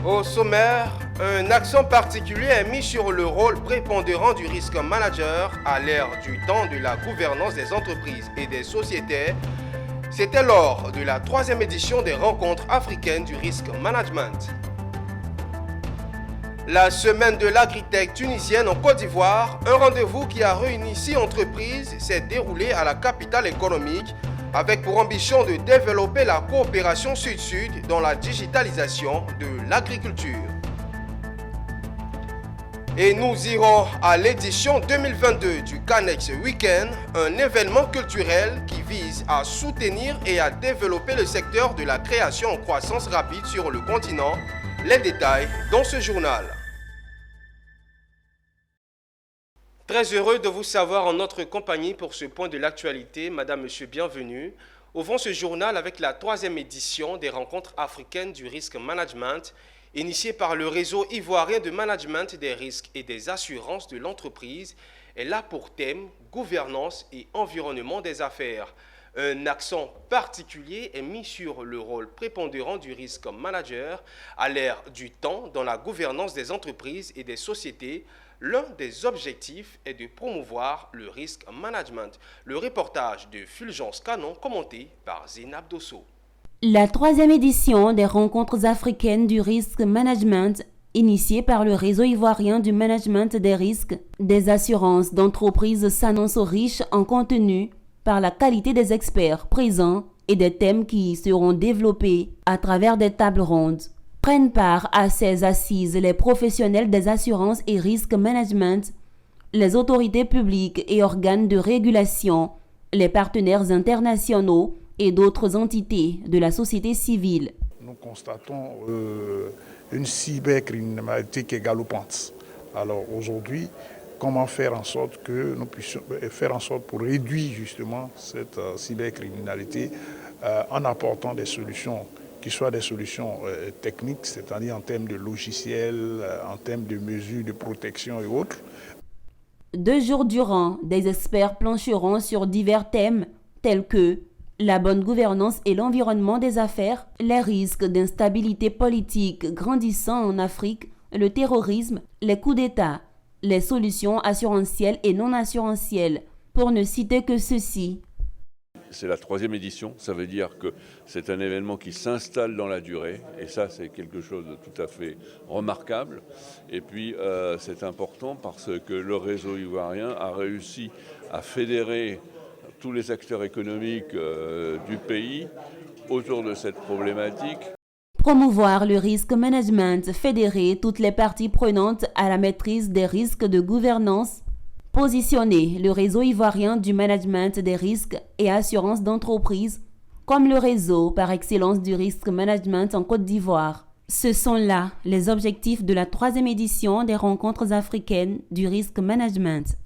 Au sommaire, un accent particulier est mis sur le rôle prépondérant du risque manager à l'ère du temps de la gouvernance des entreprises et des sociétés. C'était lors de la 3e édition des rencontres africaines du risque management. La semaine de l'agritech tunisienne en Côte d'Ivoire, un rendez-vous qui a réuni 6 entreprises, s'est déroulé à la capitale économique avec pour ambition de développer la coopération sud-sud dans la digitalisation de l'agriculture. Et nous irons à l'édition 2022 du Canex Weekend, un événement culturel qui vise à soutenir et à développer le secteur de la création en croissance rapide sur le continent. Les détails dans ce journal. Très heureux de vous savoir en notre compagnie pour ce point de l'actualité. Madame, Monsieur, bienvenue. Ouvrons ce journal avec la 3e édition des rencontres africaines du risque management, initiée par le réseau ivoirien de management des risques et des assurances de l'entreprise. Elle a pour thème gouvernance et environnement des affaires. Un accent particulier est mis sur le rôle prépondérant du risque manager à l'ère du temps dans la gouvernance des entreprises et des sociétés. L'un des objectifs est de promouvoir le risque management. Le reportage de Fulgence Canon commenté par Zénab Dosso. La 3e édition des rencontres africaines du risque management, initiée par le réseau ivoirien du management des risques des assurances d'entreprises, s'annonce riche en contenu par la qualité des experts présents et des thèmes qui seront développés à travers des tables rondes. Prennent part à ces assises les professionnels des assurances et risques management, les autorités publiques et organes de régulation, les partenaires internationaux et d'autres entités de la société civile. Nous constatons une cybercriminalité qui est galopante. Alors aujourd'hui, comment faire en sorte que nous puissions faire en sorte pour réduire justement cette cybercriminalité en apportant des solutions qui soient des solutions techniques, c'est-à-dire en termes de logiciels, en termes de mesures de protection et autres. 2 jours durant, des experts plancheront sur divers thèmes tels que la bonne gouvernance et l'environnement des affaires, les risques d'instabilité politique grandissant en Afrique, le terrorisme, les coups d'État, les solutions assurantielles et non assurantielles, pour ne citer que ceci. C'est la 3e édition, ça veut dire que c'est un événement qui s'installe dans la durée, et ça c'est quelque chose de tout à fait remarquable. Et puis c'est important parce que le réseau ivoirien a réussi à fédérer tous les acteurs économiques du pays autour de cette problématique. Promouvoir le risque management, fédérer toutes les parties prenantes à la maîtrise des risques de gouvernance, positionner le réseau ivoirien du management des risques et assurances d'entreprise comme le réseau par excellence du risque management en Côte d'Ivoire. Ce sont là les objectifs de la 3e édition des rencontres africaines du risque management.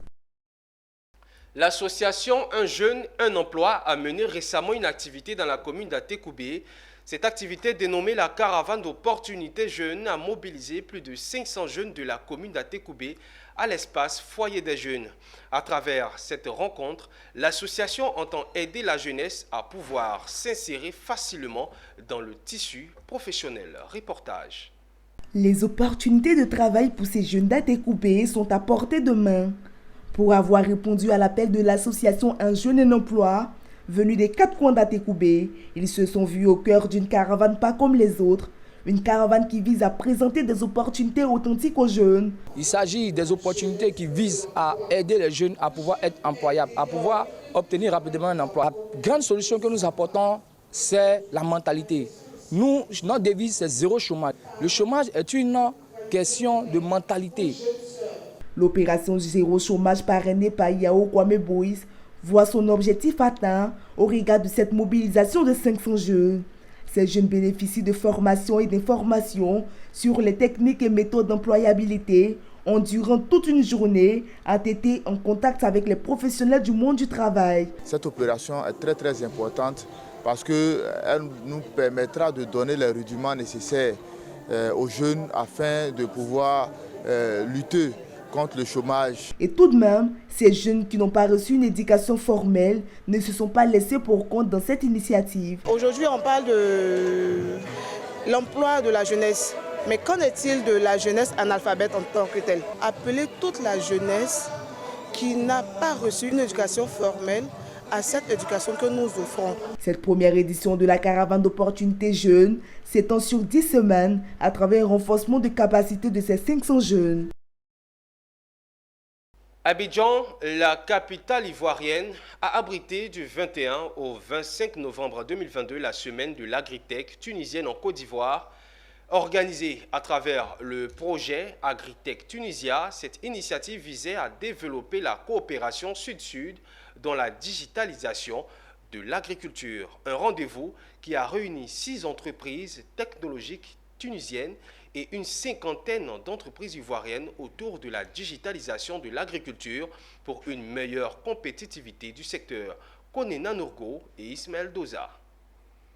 L'association Un jeune, un emploi a mené récemment une activité dans la commune d'Atekoubé. Cette activité dénommée la caravane d'opportunités jeunes a mobilisé plus de 500 jeunes de la commune d'Atekoubé à l'espace Foyer des jeunes. À travers cette rencontre, l'association entend aider la jeunesse à pouvoir s'insérer facilement dans le tissu professionnel. Reportage. Les opportunités de travail pour ces jeunes d'Atekoubé sont à portée de main. Pour avoir répondu à l'appel de l'association Un jeune, un emploi, venus des 4 coins d'Atekoubé, ils se sont vus au cœur d'une caravane pas comme les autres. Une caravane qui vise à présenter des opportunités authentiques aux jeunes. Il s'agit des opportunités qui visent à aider les jeunes à pouvoir être employables, à pouvoir obtenir rapidement un emploi. La grande solution que nous apportons, c'est la mentalité. Notre devise, c'est zéro chômage. Le chômage est une question de mentalité. L'opération Zéro chômage parrainée par Yao Kwame Boys voit son objectif atteint au regard de cette mobilisation de 500 jeunes. Ces jeunes bénéficient de formations et d'informations sur les techniques et méthodes d'employabilité, ont durant toute une journée été en contact avec les professionnels du monde du travail. Cette opération est très importante parce qu'elle nous permettra de donner les rudiments nécessaires aux jeunes afin de pouvoir lutter contre le chômage. Et tout de même, ces jeunes qui n'ont pas reçu une éducation formelle ne se sont pas laissés pour compte dans cette initiative. Aujourd'hui, on parle de l'emploi de la jeunesse. Mais qu'en est-il de la jeunesse analphabète en tant que telle? Appeler toute la jeunesse qui n'a pas reçu une éducation formelle à cette éducation que nous offrons. Cette première édition de la caravane d'opportunités jeunes s'étend sur 10 semaines à travers un renforcement de capacité de ces 500 jeunes. Abidjan, la capitale ivoirienne, a abrité du 21 au 25 novembre 2022 la semaine de l'agritech tunisienne en Côte d'Ivoire. Organisée à travers le projet Agritech Tunisia, cette initiative visait à développer la coopération sud-sud dans la digitalisation de l'agriculture. Un rendez-vous qui a réuni 6 entreprises technologiques tunisiennes et une cinquantaine d'entreprises ivoiriennes autour de la digitalisation de l'agriculture pour une meilleure compétitivité du secteur. Konena Nourgo et Ismaël Doza.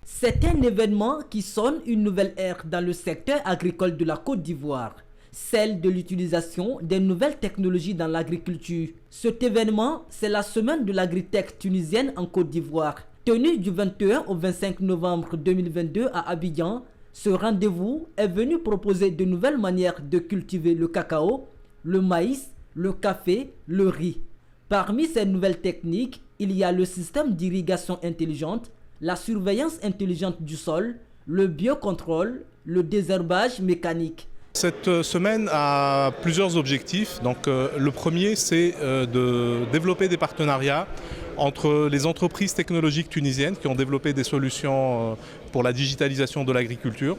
C'est un événement qui sonne une nouvelle ère dans le secteur agricole de la Côte d'Ivoire, celle de l'utilisation des nouvelles technologies dans l'agriculture. Cet événement, c'est la semaine de l'agritech tunisienne en Côte d'Ivoire. Tenue du 21 au 25 novembre 2022 à Abidjan, ce rendez-vous est venu proposer de nouvelles manières de cultiver le cacao, le maïs, le café, le riz. Parmi ces nouvelles techniques, il y a le système d'irrigation intelligente, la surveillance intelligente du sol, le biocontrôle, le désherbage mécanique. Cette semaine a plusieurs objectifs. Donc, le premier, c'est de développer des partenariats entre les entreprises technologiques tunisiennes qui ont développé des solutions pour la digitalisation de l'agriculture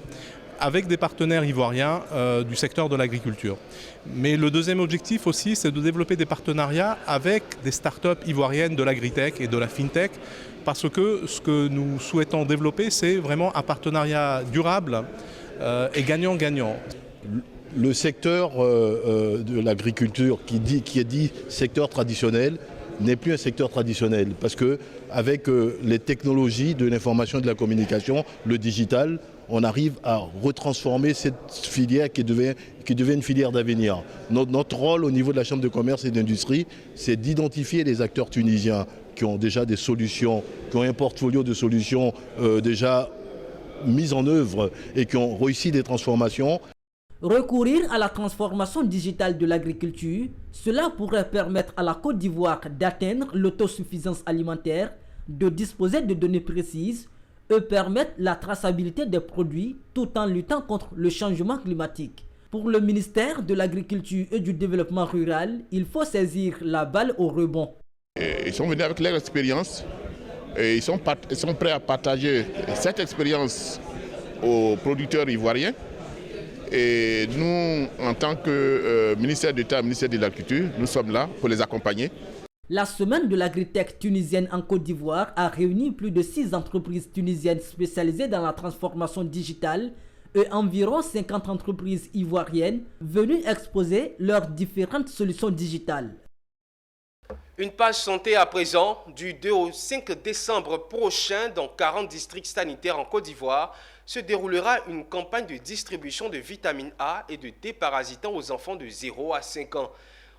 avec des partenaires ivoiriens du secteur de l'agriculture. Mais le deuxième objectif aussi, c'est de développer des partenariats avec des startups ivoiriennes de l'agritech et de la fintech, parce que ce que nous souhaitons développer, c'est vraiment un partenariat durable et gagnant-gagnant. Le secteur de l'agriculture qui est dit secteur traditionnel n'est plus un secteur traditionnel, parce que avec les technologies de l'information et de la communication, le digital, on arrive à retransformer cette filière qui devient une filière d'avenir. Notre rôle au niveau de la Chambre de commerce et d'industrie, c'est d'identifier les acteurs tunisiens qui ont déjà des solutions, qui ont un portfolio de solutions déjà mises en œuvre et qui ont réussi des transformations. Recourir à la transformation digitale de l'agriculture, cela pourrait permettre à la Côte d'Ivoire d'atteindre l'autosuffisance alimentaire, de disposer de données précises et permettre la traçabilité des produits tout en luttant contre le changement climatique. Pour le ministère de l'Agriculture et du Développement rural, il faut saisir la balle au rebond. Ils sont venus avec leur expérience et ils sont prêts à partager cette expérience aux producteurs ivoiriens. Et nous, en tant que ministère d'État, ministère de l'Agriculture, nous sommes là pour les accompagner. La semaine de l'agritech tunisienne en Côte d'Ivoire a réuni plus de 6 entreprises tunisiennes spécialisées dans la transformation digitale et environ 50 entreprises ivoiriennes venues exposer leurs différentes solutions digitales. Une page santé à présent, du 2 au 5 décembre prochain dans 40 districts sanitaires en Côte d'Ivoire, se déroulera une campagne de distribution de vitamine A et de déparasitant aux enfants de 0 à 5 ans.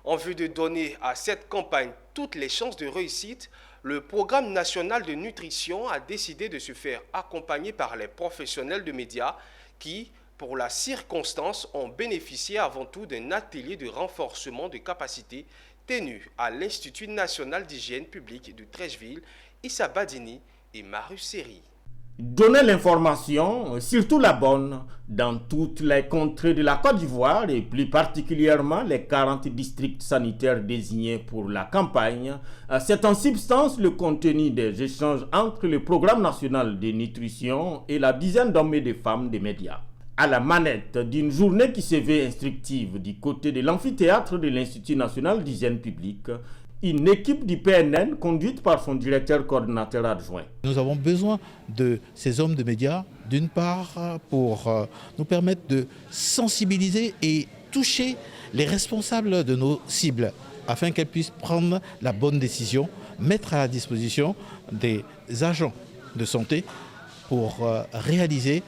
En vue de donner à cette campagne toutes les chances de réussite, le Programme national de nutrition a décidé de se faire accompagner par les professionnels de médias qui, pour la circonstance, ont bénéficié avant tout d'un atelier de renforcement de capacité tenu à l'Institut national d'hygiène publique de Treichville, Issa Badini et Marius Seri. Donner l'information, surtout la bonne, dans toutes les contrées de la Côte d'Ivoire et plus particulièrement les 40 districts sanitaires désignés pour la campagne, c'est en substance le contenu des échanges entre le Programme national de nutrition et la dizaine d'hommes et de femmes des médias. À la manette d'une journée qui se veut instructive du côté de l'amphithéâtre de l'Institut national d'hygiène publique, une équipe du PNN conduite par son directeur coordinateur adjoint. Nous avons besoin de ces hommes de médias, d'une part pour nous permettre de sensibiliser et toucher les responsables de nos cibles, afin qu'elles puissent prendre la bonne décision, mettre à la disposition des agents de santé pour réaliser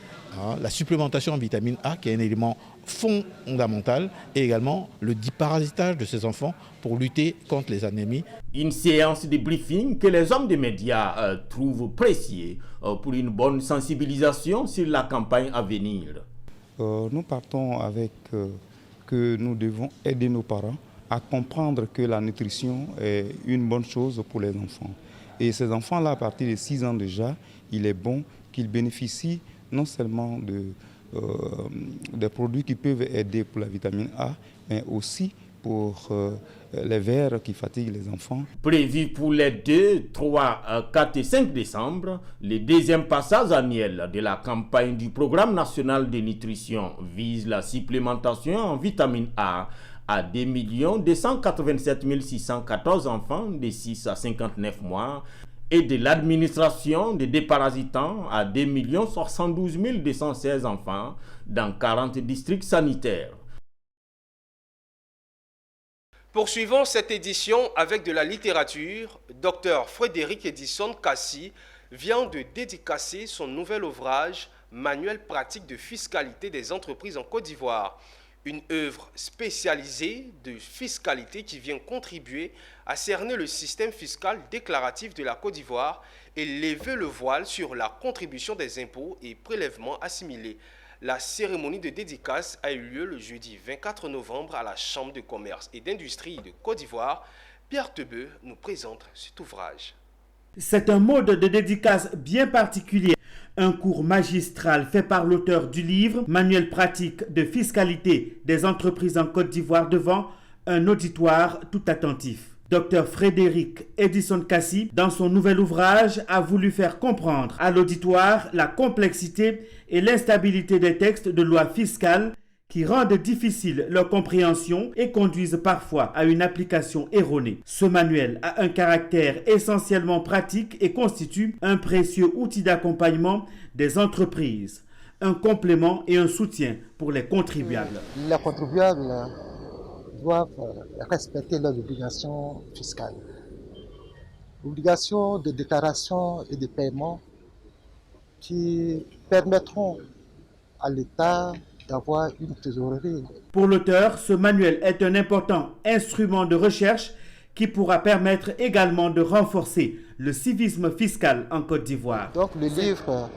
la supplémentation en vitamine A, qui est un élément fondamental, et également le déparasitage de ces enfants pour lutter contre les anémies. Une séance de briefing que les hommes des médias trouvent précieuse pour une bonne sensibilisation sur la campagne à venir. nous partons avec que nous devons aider nos parents à comprendre que la nutrition est une bonne chose pour les enfants. Et ces enfants-là, à partir de 6 ans déjà, il est bon qu'ils bénéficient non seulement des produits qui peuvent aider pour la vitamine A, mais aussi pour les vers qui fatiguent les enfants. Prévu pour les 2, 3, 4 et 5 décembre, le deuxième passage annuel de la campagne du Programme national de nutrition vise la supplémentation en vitamine A à 2 287 614 enfants de 6 à 59 mois et de l'administration des déparasitants à 2 72 216 enfants dans 40 districts sanitaires. Poursuivons cette édition avec de la littérature. Dr Frédéric Edison Kassi vient de dédicacer son nouvel ouvrage « Manuel pratique de fiscalité des entreprises en Côte d'Ivoire ». Une œuvre spécialisée de fiscalité qui vient contribuer à cerner le système fiscal déclaratif de la Côte d'Ivoire et lever le voile sur la contribution des impôts et prélèvements assimilés. La cérémonie de dédicace a eu lieu le jeudi 24 novembre à la Chambre de commerce et d'industrie de Côte d'Ivoire. Pierre Tebeu nous présente cet ouvrage. C'est un mode de dédicace bien particulier. Un cours magistral fait par l'auteur du livre « Manuel pratique de fiscalité des entreprises en Côte d'Ivoire » devant un auditoire tout attentif. Dr Frédéric Edison Kassi, dans son nouvel ouvrage, a voulu faire comprendre à l'auditoire la complexité et l'instabilité des textes de loi fiscale qui rendent difficile leur compréhension et conduisent parfois à une application erronée. Ce manuel a un caractère essentiellement pratique et constitue un précieux outil d'accompagnement des entreprises, un complément et un soutien pour les contribuables. Les contribuables doivent respecter leurs obligations fiscales. Obligations de déclaration et de paiement qui permettront à l'État d'avoir une trésorerie. Pour l'auteur, ce manuel est un important instrument de recherche qui pourra permettre également de renforcer le civisme fiscal en Côte d'Ivoire. Donc le livre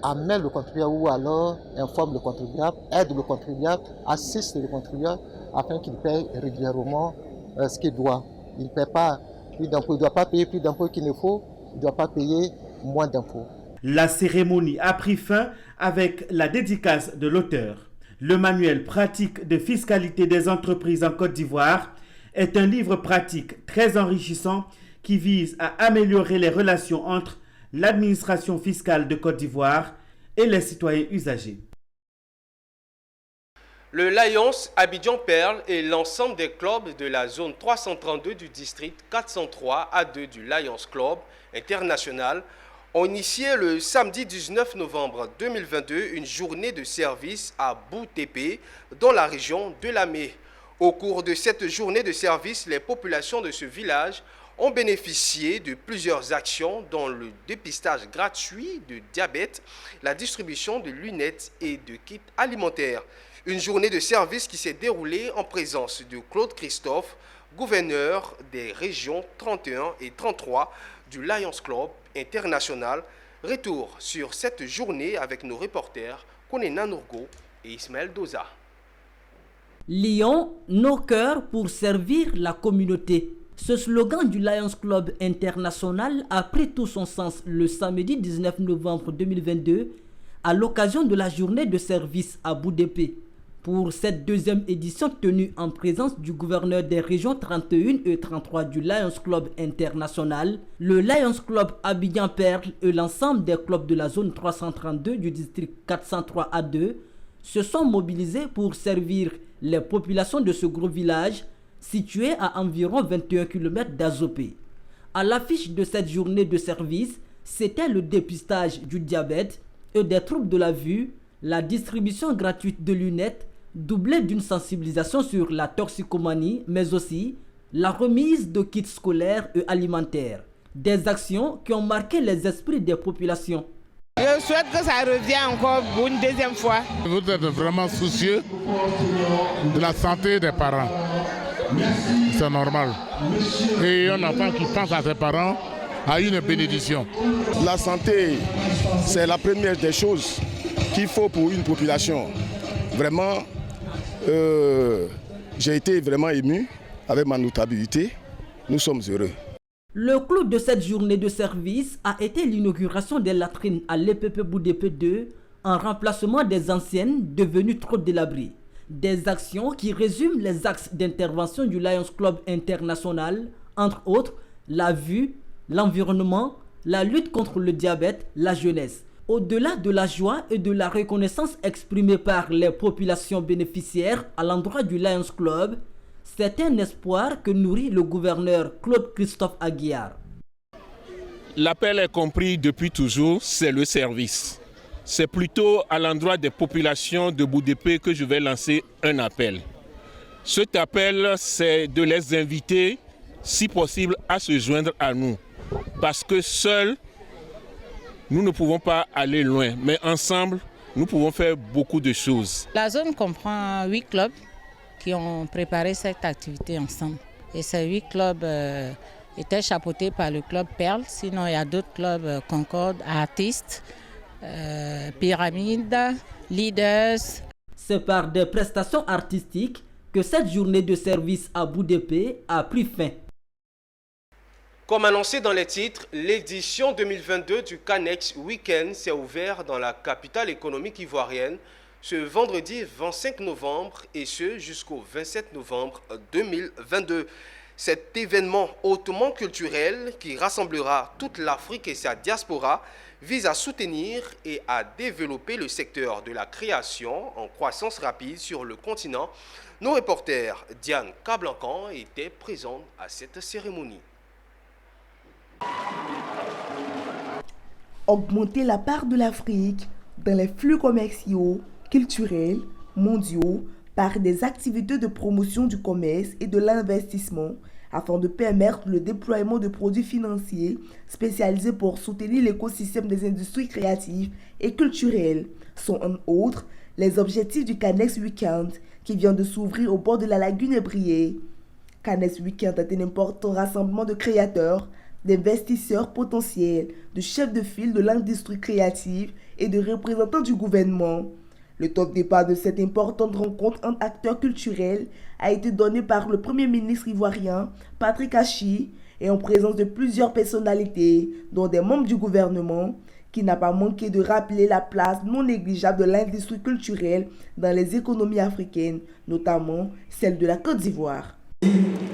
amène le contribuable ou alors informe le contribuable, aide le contribuable, assiste le contribuable afin qu'il paye régulièrement ce qu'il doit. Il ne paie pas plus d'impôts, il ne doit pas payer plus d'impôts qu'il ne faut, il ne doit pas payer moins d'impôts. La cérémonie a pris fin avec la dédicace de l'auteur. Le manuel pratique de fiscalité des entreprises en Côte d'Ivoire est un livre pratique très enrichissant qui vise à améliorer les relations entre l'administration fiscale de Côte d'Ivoire et les citoyens usagers. Le Lions Abidjan Perle et l'ensemble des clubs de la zone 332 du district 403 A2 du Lions Club international ont initié le samedi 19 novembre 2022 une journée de service à Boutépé dans la région de Lamé. Au cours de cette journée de service, les populations de ce village ont bénéficié de plusieurs actions dont le dépistage gratuit de diabète, la distribution de lunettes et de kits alimentaires. Une journée de service qui s'est déroulée en présence de Claude Christophe, gouverneur des régions 31 et 33 du Lions Club international. Retour sur cette journée avec nos reporters Konena Nourgo et Ismaël Doza. Lyon, nos cœurs pour servir la communauté. Ce slogan du Lions Club international a pris tout son sens le samedi 19 novembre 2022 à l'occasion de la journée de service à Boutépé. Pour cette deuxième édition tenue en présence du gouverneur des régions 31 et 33 du Lions Club international, le Lions Club Abidjan Perle et l'ensemble des clubs de la zone 332 du district 403 A2 se sont mobilisés pour servir les populations de ce gros village situé à environ 21 km d'Azopé. À l'affiche de cette journée de service, c'était le dépistage du diabète et des troubles de la vue, la distribution gratuite de lunettes, doublée d'une sensibilisation sur la toxicomanie, mais aussi la remise de kits scolaires et alimentaires. Des actions qui ont marqué les esprits des populations. Je souhaite que ça revienne encore pour une deuxième fois. Vous êtes vraiment soucieux de la santé des parents. C'est normal. Et un enfant qui pense à ses parents a une bénédiction. La santé, c'est la première des choses. qu'il faut pour une population. Vraiment, j'ai été vraiment ému avec ma notabilité. Nous sommes heureux. Le clou de cette journée de service a été l'inauguration des latrines à l'EPP Boudépé 2 en remplacement des anciennes devenues trop délabrées. Des actions qui résument les axes d'intervention du Lions Club International, entre autres la vue, l'environnement, la lutte contre le diabète, la jeunesse. Au-delà de la joie et de la reconnaissance exprimée par les populations bénéficiaires à l'endroit du Lions Club, c'est un espoir que nourrit le gouverneur Claude Christophe Aguiar. L'appel est compris depuis toujours, c'est le service. C'est plutôt à l'endroit des populations de Boudépé que je vais lancer un appel. Cet appel, c'est de les inviter, si possible, à se joindre à nous. Parce que seuls, nous ne pouvons pas aller loin, mais ensemble, nous pouvons faire beaucoup de choses. La zone comprend 8 clubs qui ont préparé cette activité ensemble. Et ces 8 clubs étaient chapeautés par le club Perle. Sinon, il y a d'autres clubs, Concorde, Artistes, Pyramide, Leaders. C'est par des prestations artistiques que cette journée de service à Boudépé a pris fin. Comme annoncé dans les titres, l'édition 2022 du Canex Weekend s'est ouverte dans la capitale économique ivoirienne ce vendredi 25 novembre et ce jusqu'au 27 novembre 2022. Cet événement hautement culturel qui rassemblera toute l'Afrique et sa diaspora vise à soutenir et à développer le secteur de la création en croissance rapide sur le continent. Nos reporters Diane Cablancan étaient présents à cette cérémonie. Augmenter la part de l'Afrique dans les flux commerciaux, culturels, mondiaux, par des activités de promotion du commerce et de l'investissement, afin de permettre le déploiement de produits financiers spécialisés pour soutenir l'écosystème des industries créatives et culturelles, sont en outre les objectifs du Canex Weekend qui vient de s'ouvrir au bord de la lagune Ébrié. Canex Weekend est un important rassemblement de créateurs, d'investisseurs potentiels, de chefs de file de l'industrie créative et de représentants du gouvernement. Le top départ de cette importante rencontre entre acteurs culturels a été donné par le Premier ministre ivoirien, Patrick Hachi, et en présence de plusieurs personnalités, dont des membres du gouvernement, qui n'a pas manqué de rappeler la place non négligeable de l'industrie culturelle dans les économies africaines, notamment celle de la Côte d'Ivoire.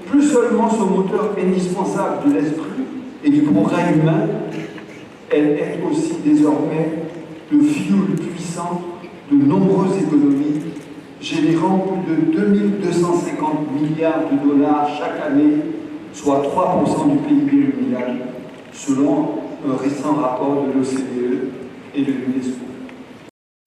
Plus seulement ce moteur indispensable de l'esprit et du progrès humain, elle est aussi désormais le fioul puissant de nombreuses économies, générant plus de 2250 milliards de dollars chaque année, soit 3% du PIB mondial, selon un récent rapport de l'OCDE et de l'UNESCO.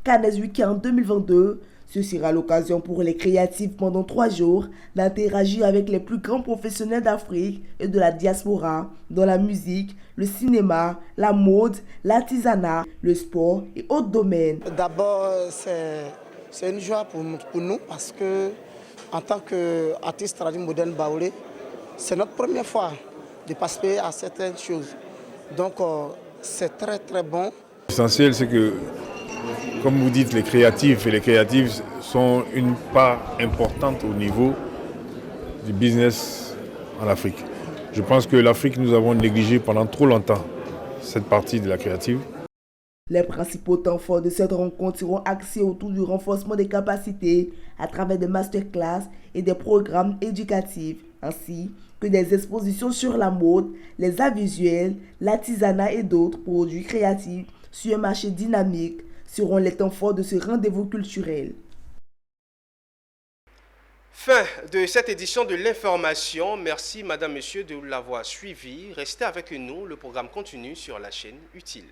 Canex Weekend 2022, ce sera l'occasion pour les créatifs pendant 3 jours d'interagir avec les plus grands professionnels d'Afrique et de la diaspora dans la musique, le cinéma, la mode, l'artisanat, le sport et autres domaines. D'abord, c'est une joie pour nous parce que en tant qu'artiste traduit moderne baoulé, c'est notre première fois de participer à certaines choses. Donc c'est très très bon. L'essentiel, c'est que, comme vous dites, les créatifs et les créatives sont une part importante au niveau du business en Afrique. Je pense que l'Afrique, nous avons négligé pendant trop longtemps cette partie de la créative. Les principaux temps forts de cette rencontre seront axés autour du renforcement des capacités à travers des masterclass et des programmes éducatifs, ainsi que des expositions sur la mode, les arts visuels, l'artisanat et d'autres produits créatifs sur un marché dynamique seront les temps forts de ce rendez-vous culturel. Fin de cette édition de l'information. Merci madame, monsieur de l'avoir suivi. Restez avec nous, le programme continue sur la chaîne Utile.